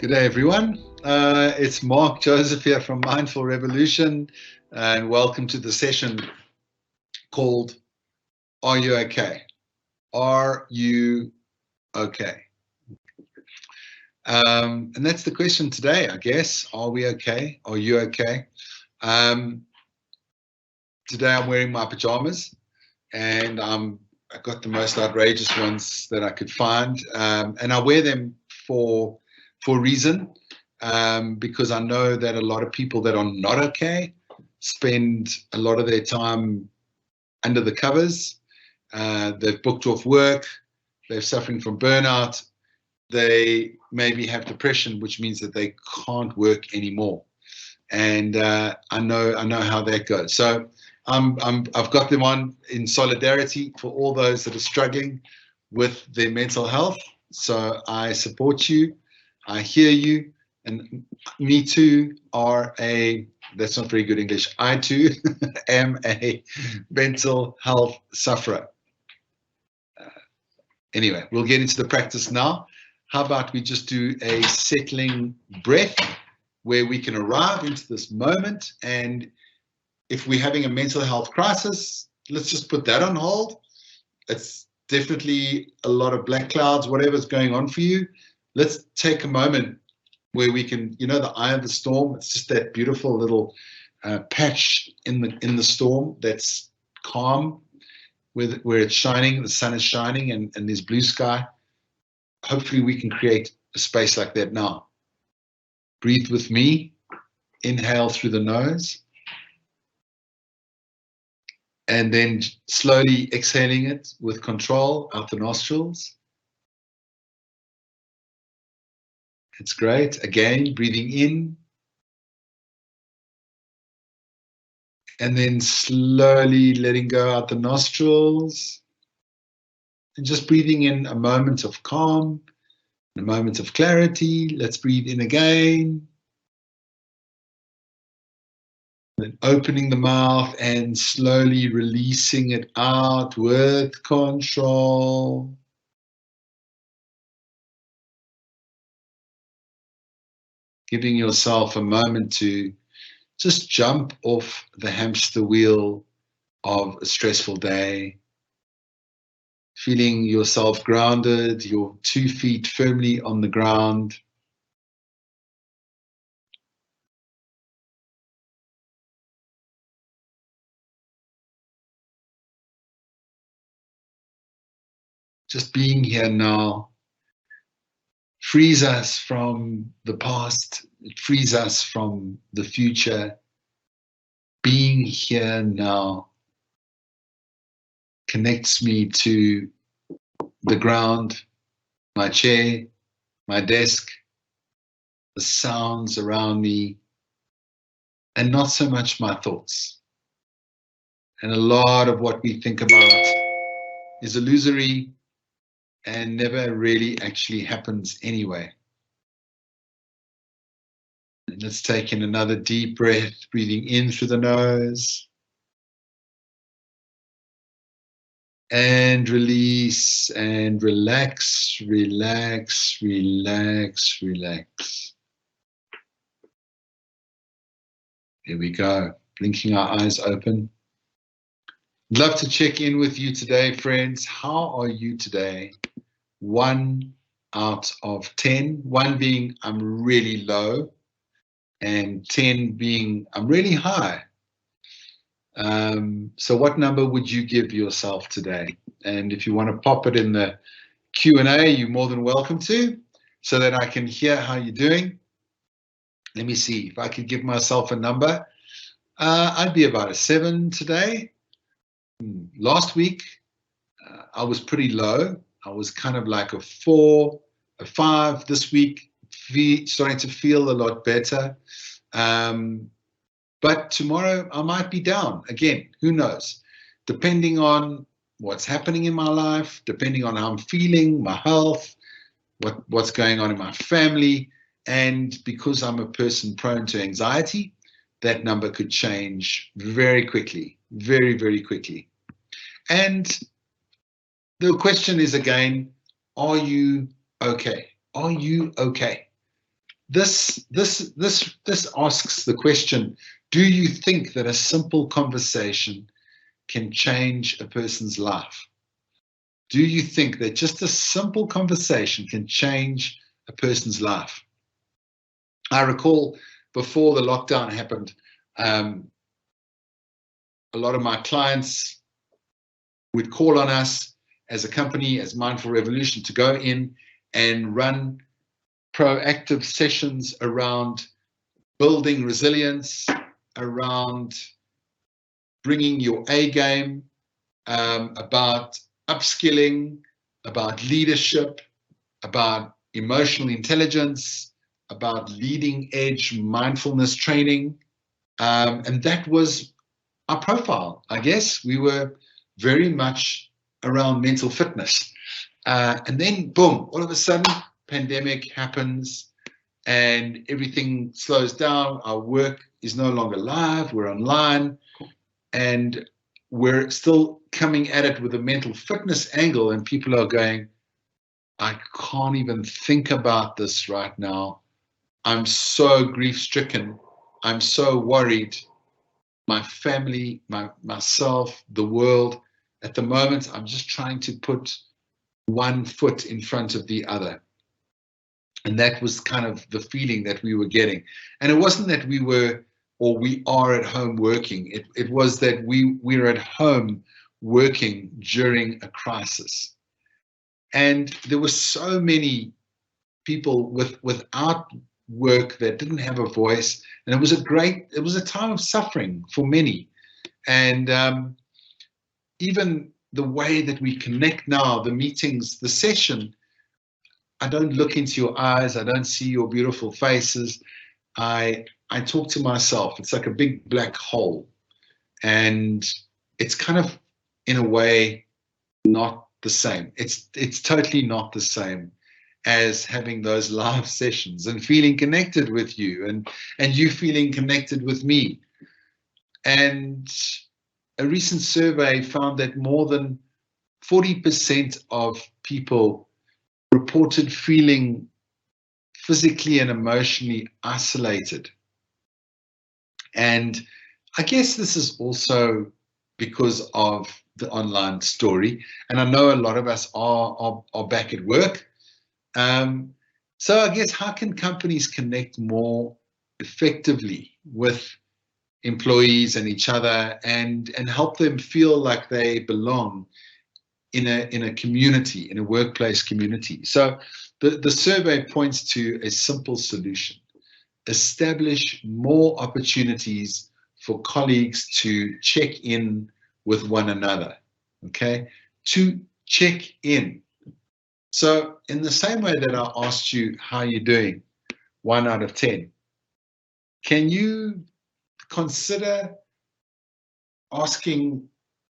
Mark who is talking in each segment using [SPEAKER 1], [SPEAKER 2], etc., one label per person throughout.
[SPEAKER 1] Good day, everyone. It's Mark Joseph here from Mindful Revolution, and welcome to the session called Are You Okay? Are you okay? And that's the question today, I guess. Are we okay? Are you okay? Today I'm wearing my pajamas, and I got the most outrageous ones that I could find, and I wear them for a reason, because I know that a lot of people that are not okay spend a lot of their time under the covers. They've booked off work, they're suffering from burnout, they maybe have depression, which means that they can't work anymore. And I know how that goes. So I've got them on in solidarity for all those that are struggling with their mental health. So I support you, I hear you, and me too that's not very good English, I too am a mental health sufferer. Anyway, we'll get into the practice now. How about we just do a settling breath where we can arrive into this moment, and if we're having a mental health crisis, let's just put that on hold. It's definitely a lot of black clouds, whatever's going on for you. Let's take a moment where we can, the eye of the storm. It's just that beautiful little patch in the storm that's calm, where it's shining, the sun is shining, and there's blue sky. Hopefully we can create a space like that now. Breathe with me. Inhale through the nose. And then slowly exhaling it with control out the nostrils. It's great. Again, breathing in. And then slowly letting go out the nostrils. And just breathing in a moment of calm, a moment of clarity. Let's breathe in again. Then opening the mouth and slowly releasing it out with control. Giving yourself a moment to just jump off the hamster wheel of a stressful day. Feeling yourself grounded, your 2 feet firmly on the ground. Just being here now frees us from the past, it frees us from the future. Being here now connects me to the ground, my chair, my desk, the sounds around me, and not so much my thoughts. And a lot of what we think about is illusory and never really actually happens anyway. And let's take in another deep breath, breathing in through the nose. And release and relax, relax, relax, relax. Here we go, blinking our eyes open. I'd love to check in with you today, friends. How are you today? 1 out of 10. 1 being I'm really low, and 10 being I'm really high. So what number would you give yourself today? And if you want to pop it in the Q&A, you're more than welcome to, so that I can hear how you're doing. Let me see if I could give myself a number. I'd be about a 7 today. Last week, I was pretty low. I was kind of like a 4, a 5. This week, starting to feel a lot better. But tomorrow I might be down again. Who knows? Depending on what's happening in my life, depending on how I'm feeling, my health, what's going on in my family. And because I'm a person prone to anxiety, that number could change very quickly, very, very quickly. And the question is again, are you okay? Are you okay? this asks the question, do you think that a simple conversation can change a person's life? Do you think that just a simple conversation can change a person's life? I recall before the lockdown happened, a lot of my clients would call on us as a company, as Mindful Revolution, to go in and run proactive sessions around building resilience, around bringing your A game, about upskilling, about leadership, about emotional intelligence, about leading edge mindfulness training. And that was our profile, I guess. We were very much around mental fitness. And then, boom, all of a sudden, pandemic happens and everything slows down. Our work is no longer live. We're online. And we're still coming at it with a mental fitness angle. And people are going, I can't even think about this right now. I'm so grief-stricken. I'm so worried. My family, myself, the world. At the moment, I'm just trying to put one foot in front of the other. And that was kind of the feeling that we were getting. And it wasn't that we were or we are at home working. It was that we're at home working during a crisis. And there were so many people without work that didn't have a voice. And it was a time of suffering for many. And even the way that we connect now, the meetings, the session, I don't look into your eyes. I don't see your beautiful faces. I talk to myself. It's like a big black hole. And it's kind of, in a way, not the same. It's totally not the same as having those live sessions and feeling connected with you and you feeling connected with me. And a recent survey found that more than 40% of people reported feeling physically and emotionally isolated. And I guess this is also because of the online story. And I know a lot of us are back at work. So I guess, how can companies connect more effectively with employees and each other and help them feel like they belong in a community, in a workplace community? So the survey points to a simple solution: establish more opportunities for colleagues to check in with one another, okay? To check in. So in the same way that I asked you how you're doing, 1 out of 10, can you consider asking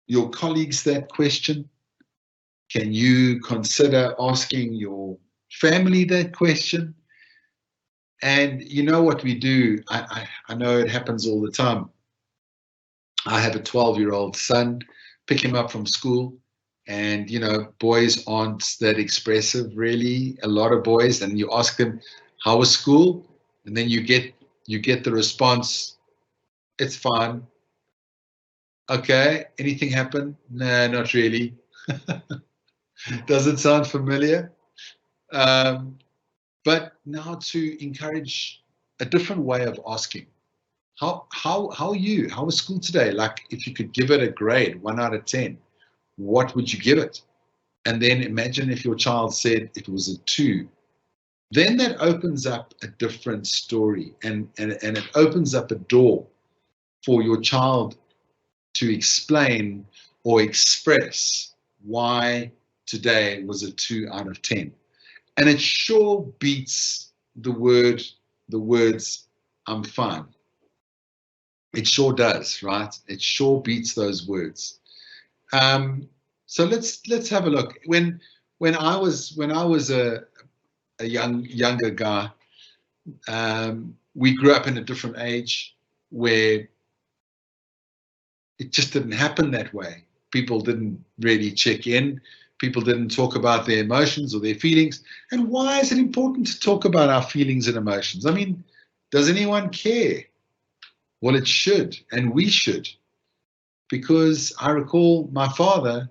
[SPEAKER 1] your colleagues that question? Can you consider asking your family that question? And you know what we do? I know it happens all the time. I have a 12-year-old son, pick him up from school, and you know, boys aren't that expressive, really. A lot of boys, and you ask them, how was school? And then you get the response, it's fine. Okay, anything happen? No, not really. Does it sound familiar? But now to encourage a different way of asking. How are you? How was school today? Like, if you could give it a grade, 1 out of 10, what would you give it? And then imagine if your child said it was a 2. Then that opens up a different story, and it opens up a door for your child to explain or express why today was a 2 out of 10. And it sure beats the words, I'm fine. It sure does, right? It sure beats those words. So let's have a look. When I was a younger guy, we grew up in a different age where it just didn't happen that way. People didn't really check in. People didn't talk about their emotions or their feelings. And why is it important to talk about our feelings and emotions? I mean, does anyone care? Well, it should, and we should. Because I recall my father,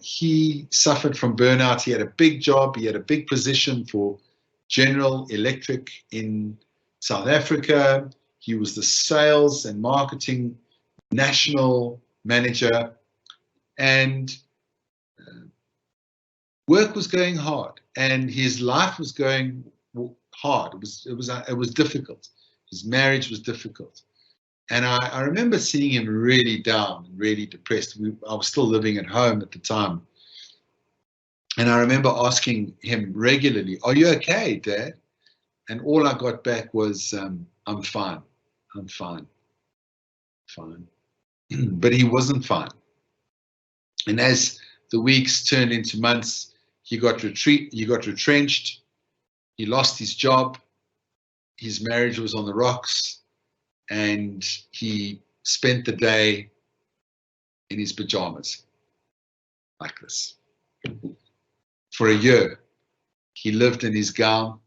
[SPEAKER 1] he suffered from burnout. He had a big job. He had a big position for General Electric in South Africa. He was the sales and marketing national manager. And work was going hard, and his life was going hard. It was difficult. His marriage was difficult, and I remember seeing him really down and really depressed. I was still living at home at the time, and I remember asking him regularly, "Are you okay, Dad?" And all I got back was, "I'm fine. I'm fine. Fine." But he wasn't fine, and as the weeks turned into months, he got retrenched, he lost his job, his marriage was on the rocks, and he spent the day in his pajamas, like this. For a year, he lived in his gown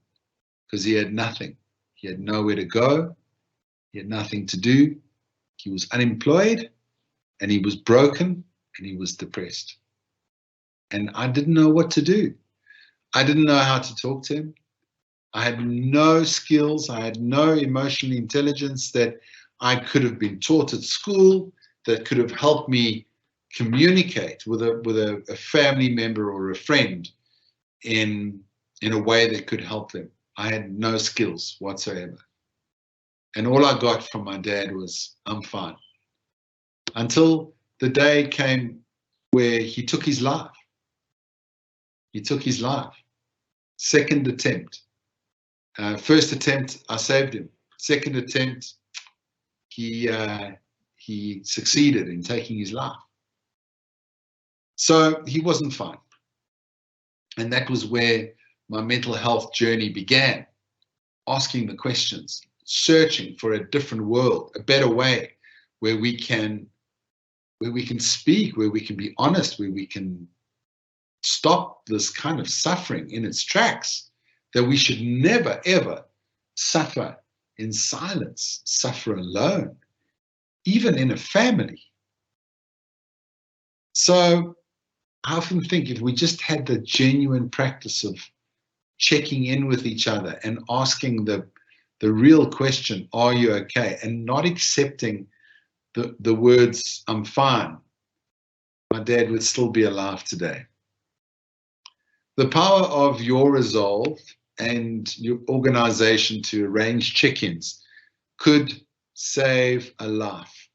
[SPEAKER 1] because he had nothing. He had nowhere to go, he had nothing to do, he was unemployed, and he was broken, and he was depressed. And I didn't know what to do. I didn't know how to talk to him. I had no skills. I had no emotional intelligence that I could have been taught at school that could have helped me communicate with a family member or a friend in a way that could help them. I had no skills whatsoever. And all I got from my dad was, "I'm fine." Until the day came where he took his life. He took his life. Second attempt. First attempt, I saved him. Second attempt, he succeeded in taking his life. So he wasn't fine. And that was where my mental health journey began, asking the questions, searching for a different world, a better way where we can speak, where we can be honest, where we can stop this kind of suffering in its tracks, that we should never, ever suffer in silence, suffer alone, even in a family. So I often think if we just had the genuine practice of checking in with each other and asking the real question, "Are you okay?" and not accepting the words, "I'm fine," my dad would still be alive today. The power of your resolve and your organization to arrange check-ins could save a life,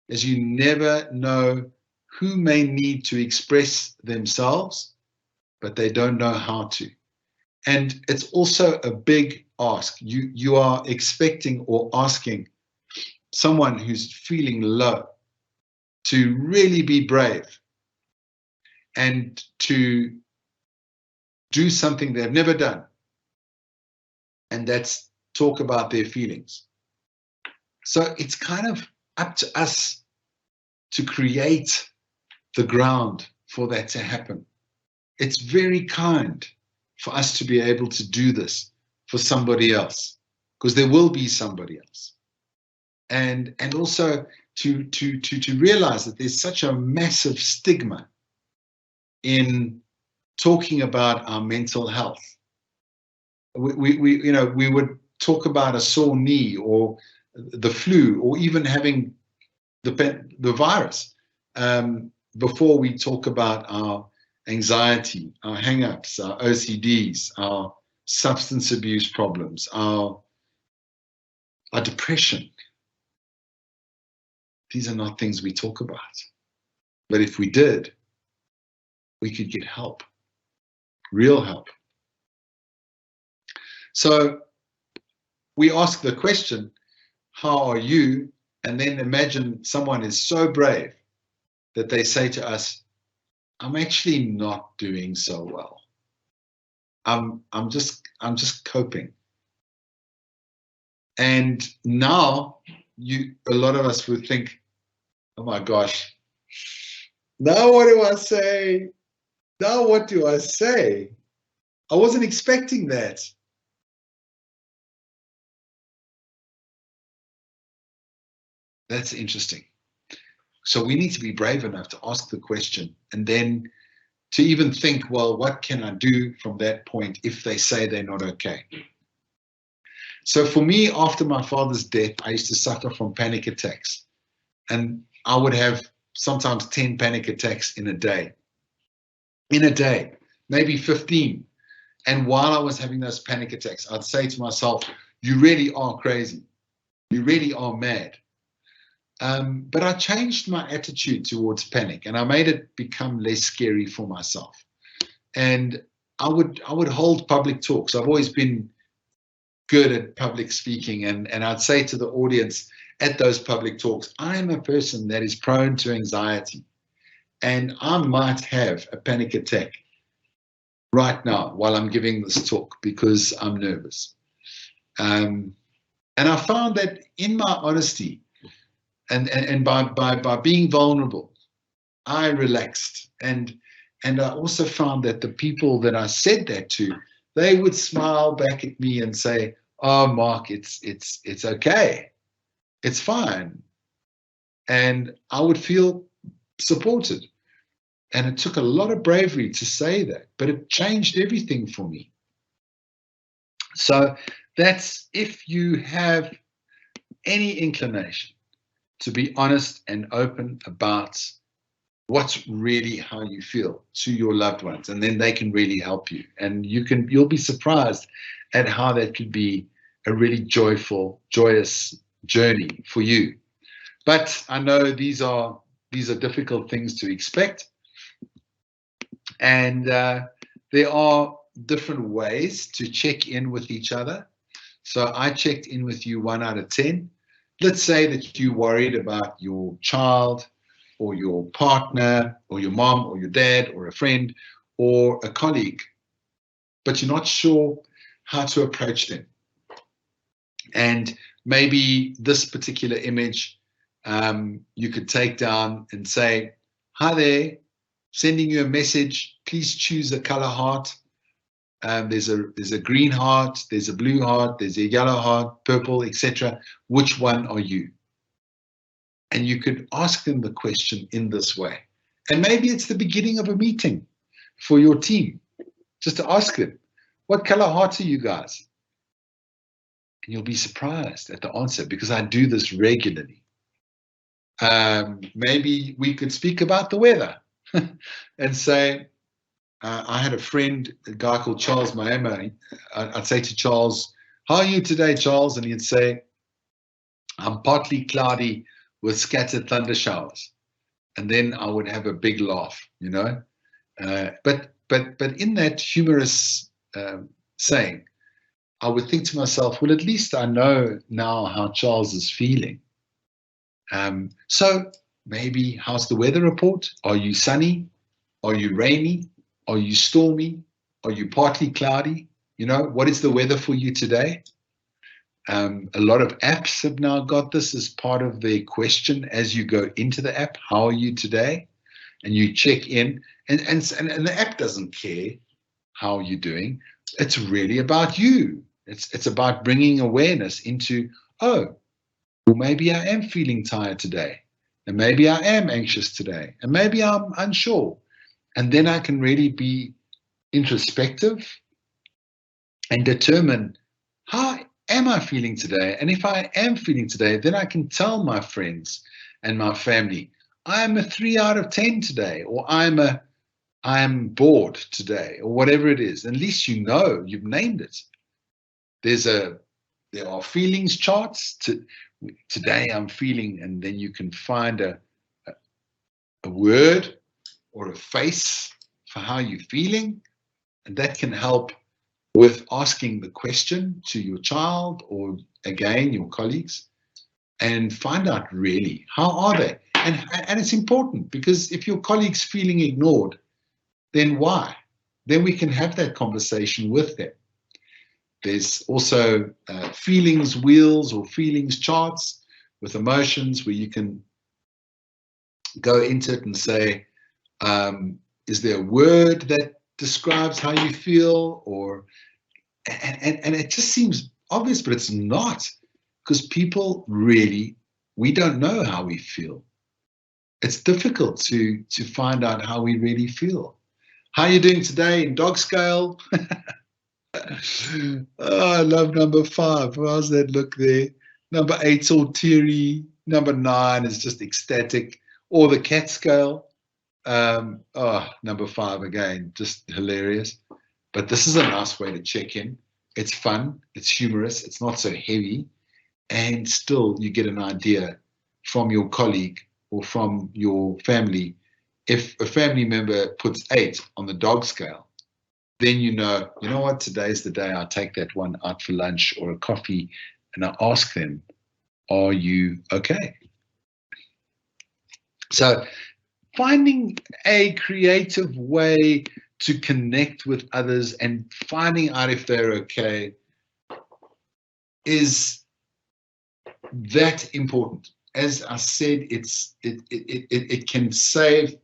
[SPEAKER 1] as you never know who may need to express themselves, but they don't know how to. And it's also a big ask. You are expecting or asking someone who's feeling low to really be brave and to do something they've never done, and that's talk about their feelings. So it's kind of up to us to create the ground for that to happen. It's very kind for us to be able to do this for somebody else, because there will be somebody else. And also to realize that there's such a massive stigma in talking about our mental health. We would talk about a sore knee or the flu or even having the virus before we talk about our anxiety, our hang-ups, our OCDs, our substance abuse problems, our depression. These are not things we talk about. But if we did, we could get help, real help. So we ask the question, "How are you?" And then imagine someone is so brave that they say to us, "I'm actually not doing so well. I'm just coping." And now a lot of us would think, "Oh my gosh, Now what do I say? Now what do I say? I wasn't expecting that. That's interesting. So we need to be brave enough to ask the question and then to even think, well, what can I do from that point if they say they're not okay? So for me, after my father's death, I used to suffer from panic attacks. And I would have sometimes 10 panic attacks in a day. In a day, maybe 15. And while I was having those panic attacks, I'd say to myself, you really are crazy. You really are mad. But I changed my attitude towards panic and I made it become less scary for myself. And I would hold public talks. I've always been good at public speaking, and I'd say to the audience at those public talks, I am a person that is prone to anxiety and I might have a panic attack right now while I'm giving this talk because I'm nervous. And I found that in my honesty and by being vulnerable, I relaxed. And I also found that the people that I said that to, they would smile back at me and say, oh, Mark, it's okay. It's fine. And I would feel supported. And it took a lot of bravery to say that, but it changed everything for me. So that's, if you have any inclination to be honest and open about what's really how you feel to your loved ones, and then they can really help you. And you'll be surprised at how that could be a really joyous journey for you. But I know these are difficult things to expect. And there are different ways to check in with each other. So I checked in with you 1 out of 10. Let's say that you're worried about your child or your partner or your mom or your dad or a friend or a colleague, but you're not sure how to approach them. And maybe this particular image you could take down and say, hi there, sending you a message, please choose a color heart. There's a green heart, there's a blue heart, there's a yellow heart, purple, etc. Which one are you? And you could ask them the question in this way. And maybe it's the beginning of a meeting for your team, just to ask them, what color heart are you guys? And you'll be surprised at the answer, because I do this regularly. Maybe we could speak about the weather and say, I had a friend, a guy called Charles Mahema. I'd say to Charles, how are you today, Charles? And he'd say, I'm partly cloudy with scattered thunder showers. And then I would have a big laugh, you know. But in that humorous saying, I would think to myself, well, at least I know now how Charles is feeling. So maybe, how's the weather report? Are you sunny? Are you rainy? Are you stormy? Are you partly cloudy? You know, what is the weather for you today? A lot of apps have now got this as part of their question as you go into the app. How are you today? And you check in, and the app doesn't care how you're doing. It's really about you. It's about bringing awareness into, oh, well, maybe I am feeling tired today, and maybe I am anxious today, and maybe I'm unsure. And then I can really be introspective and determine, how am I feeling today? And if I am feeling today, then I can tell my friends and my family, I am a 3 out of 10 today, or I am bored today, or whatever it is. At least you know, you've named it. There are feelings charts. Today I'm feeling, and then you can find a word or a face for how you're feeling, and that can help with asking the question to your child or, again, your colleagues, and find out really, how are they? And it's important, because if your colleague's feeling ignored, then why? Then we can have that conversation with them. There's also feelings wheels or feelings charts with emotions, where you can go into it and say, Is there a word that describes how you feel? And it just seems obvious, but it's not, because people really, we don't know how we feel. It's difficult to find out how we really feel. How are you doing today in dog scale? Oh, I love number 5. How's that look there? Number 8's all teary. Number 9 is just ecstatic. Or the cat scale. Number 5 again, just hilarious. But this is a nice way to check in. It's fun, it's humorous, it's not so heavy, and still you get an idea from your colleague or from your family. If a family member puts 8 on the dog scale, then you know what, today's the day I take that one out for lunch or a coffee and I ask them, are you okay? So finding a creative way to connect with others and finding out if they're okay is that important. As I said, it can save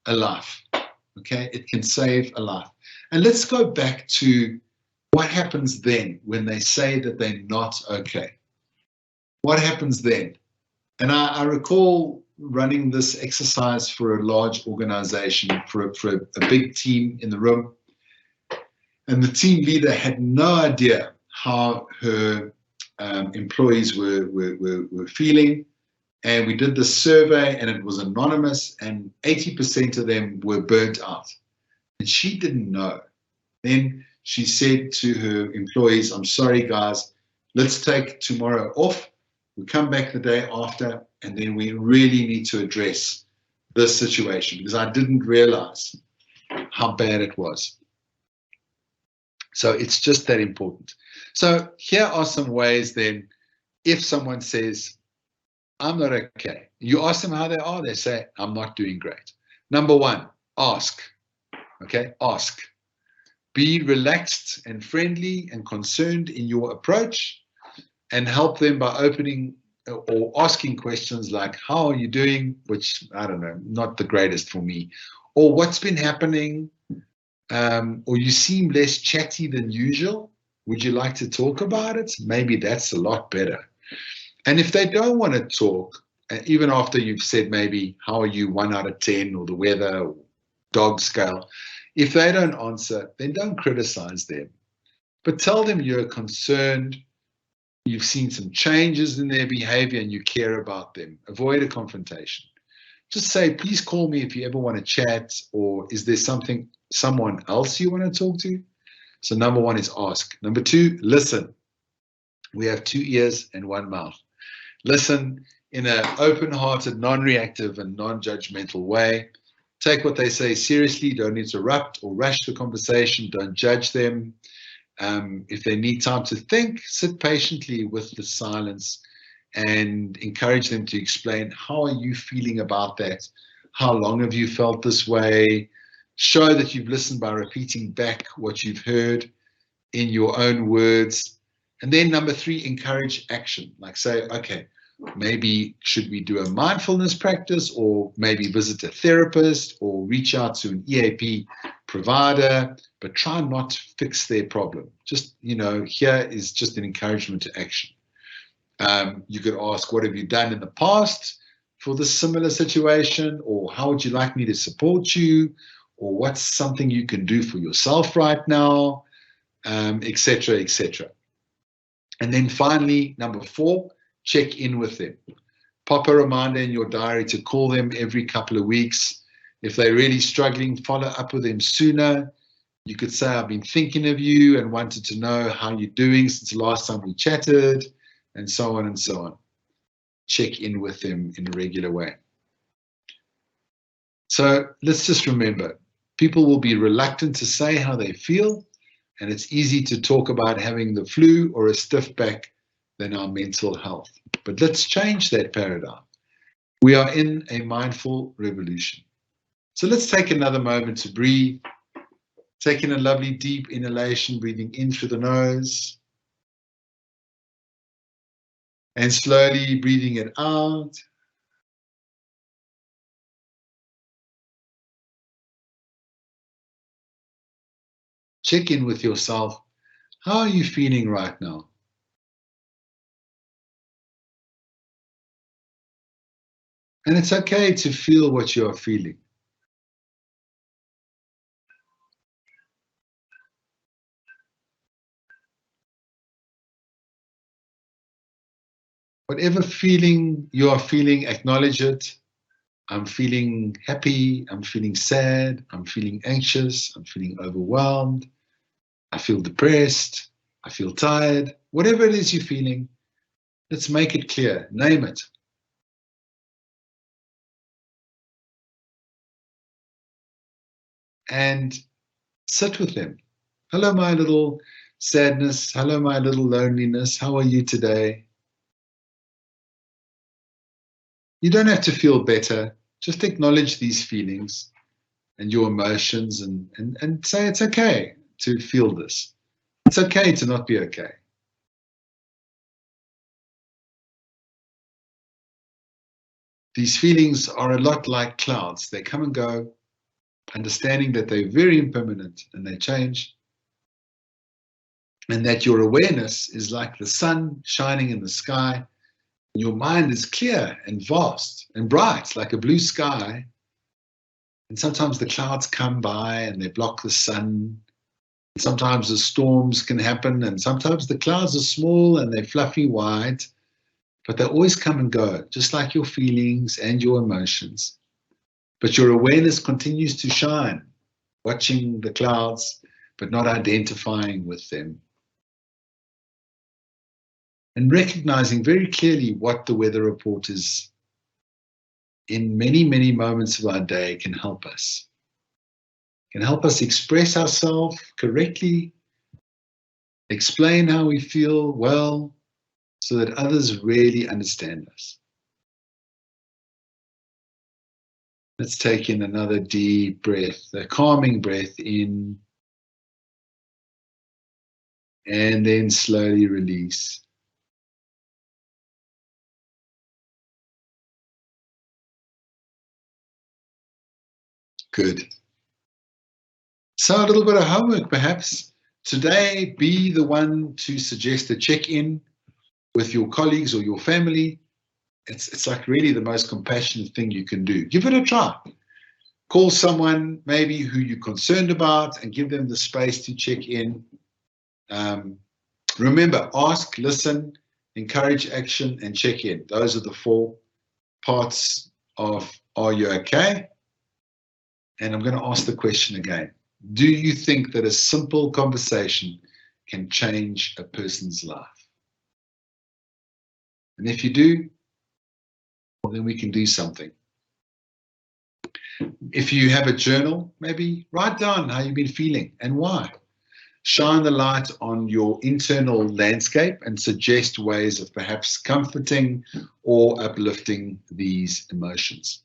[SPEAKER 1] a life. Okay, it can save a life. And let's go back to what happens then when they say that they're not okay. What happens then? And I recall running this exercise for a large organization, for a big team in the room. And the team leader had no idea how her employees were feeling. And we did this survey, and it was anonymous, and 80% of them were burnt out. And she didn't know. Then she said to her employees, I'm sorry, guys, let's take tomorrow off. We come back the day after, and then we really need to address this situation, because I didn't realize how bad it was. So it's just that important. So here are some ways then, if someone says, I'm not okay, you ask them how they are, they say, I'm not doing great. Number 1, ask. Okay, ask. Be relaxed and friendly and concerned in your approach, and help them by opening or asking questions like, how are you doing? Which, I don't know, not the greatest for me. Or what's been happening? Or you seem less chatty than usual. Would you like to talk about it? Maybe that's a lot better. And if they don't want to talk, even after you've said maybe, how are you, 1 out of 10, or the weather, or dog scale, if they don't answer, then don't criticize them. But tell them you're concerned, you've seen some changes in their behavior, and you care about them. Avoid a confrontation. Just say, please call me if you ever want to chat, or is there someone else you want to talk to? So number 1 is ask. Number 2, listen. We have 2 ears and 1 mouth. Listen in an open-hearted, non-reactive, and non-judgmental way. Take what they say seriously. Don't interrupt or rush the conversation. Don't judge them. If they need time to think, sit patiently with the silence and encourage them to explain, how are you feeling about that? How long have you felt this way? Show that you've listened by repeating back what you've heard in your own words. And then number 3, encourage action. Like say, okay, maybe should we do a mindfulness practice, or maybe visit a therapist, or reach out to an EAP provider, but try not to fix their problem. Just, here is just an encouragement to action. You could ask, what have you done in the past for this similar situation? Or how would you like me to support you? Or what's something you can do for yourself right now? Etc., etc. And then finally, number 4, check in with them. Pop a reminder in your diary to call them every couple of weeks. If they're really struggling, follow up with them sooner. You could say, I've been thinking of you and wanted to know how you're doing since the last time we chatted, and so on and so on. Check in with them in a regular way. So let's just remember, people will be reluctant to say how they feel, and it's easy to talk about having the flu or a stiff back than our mental health. But let's change that paradigm. We are in a mindful revolution. So let's take another moment to breathe. Taking a lovely deep inhalation, breathing in through the nose. And slowly breathing it out. check in with yourself. How are you feeling right now? And it's okay to feel what you are feeling. Whatever feeling you are feeling, acknowledge it. I'm feeling happy, I'm feeling sad, I'm feeling anxious, I'm feeling overwhelmed, I feel depressed, I feel tired. Whatever it is you're feeling, let's make it clear, name it. And sit with them. Hello, my little sadness. Hello, my little loneliness. How are you today? You don't have to feel better. Just acknowledge these feelings and your emotions and say it's okay to feel this. It's okay to not be okay. These feelings are a lot like clouds. They come and go, understanding that they're very impermanent and they change. And that your awareness is like the sun shining in the sky. Your mind is clear and vast and bright, like a blue sky. And sometimes the clouds come by and they block the sun. And sometimes the storms can happen, and sometimes the clouds are small and they're fluffy white, but they always come and go, just like your feelings and your emotions. But your awareness continues to shine, watching the clouds, but not identifying with them. And recognizing very clearly what the weather report is in many, many moments of our day can help us. Can help us express ourselves correctly, explain how we feel well, so that others really understand us. Let's take in another deep breath, a calming breath in, and then slowly release. Good. So a little bit of homework perhaps. Today, be the one to suggest a check-in with your colleagues or your family. It's like really the most compassionate thing you can do. Give it a try. Call someone maybe who you're concerned about and give them the space to check in. Remember, ask, listen, encourage action, and check in. Those are the 4 parts of Are You Okay? And I'm going to ask the question again. Do you think that a simple conversation can change a person's life? And if you do, well, then we can do something. If you have a journal, maybe write down how you've been feeling and why. Shine the light on your internal landscape and suggest ways of perhaps comforting or uplifting these emotions.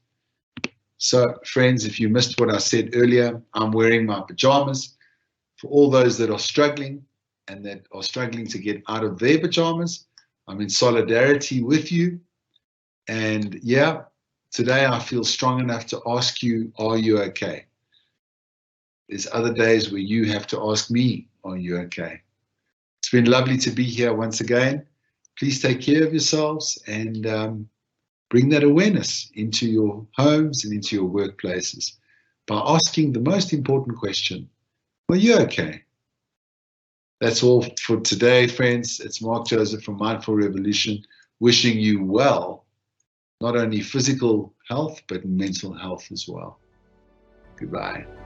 [SPEAKER 1] So, friends, if you missed what I said earlier, I'm wearing my pajamas. For all those that are struggling and that are struggling to get out of their pajamas, I'm in solidarity with you. And yeah, today I feel strong enough to ask you, are you okay? There's other days where you have to ask me, are you okay? It's been lovely to be here once again. Please take care of yourselves and bring that awareness into your homes and into your workplaces by asking the most important question, are you okay? That's all for today, friends. It's Mark Joseph from Mindful Revolution, wishing you well, not only physical health, but mental health as well. Goodbye.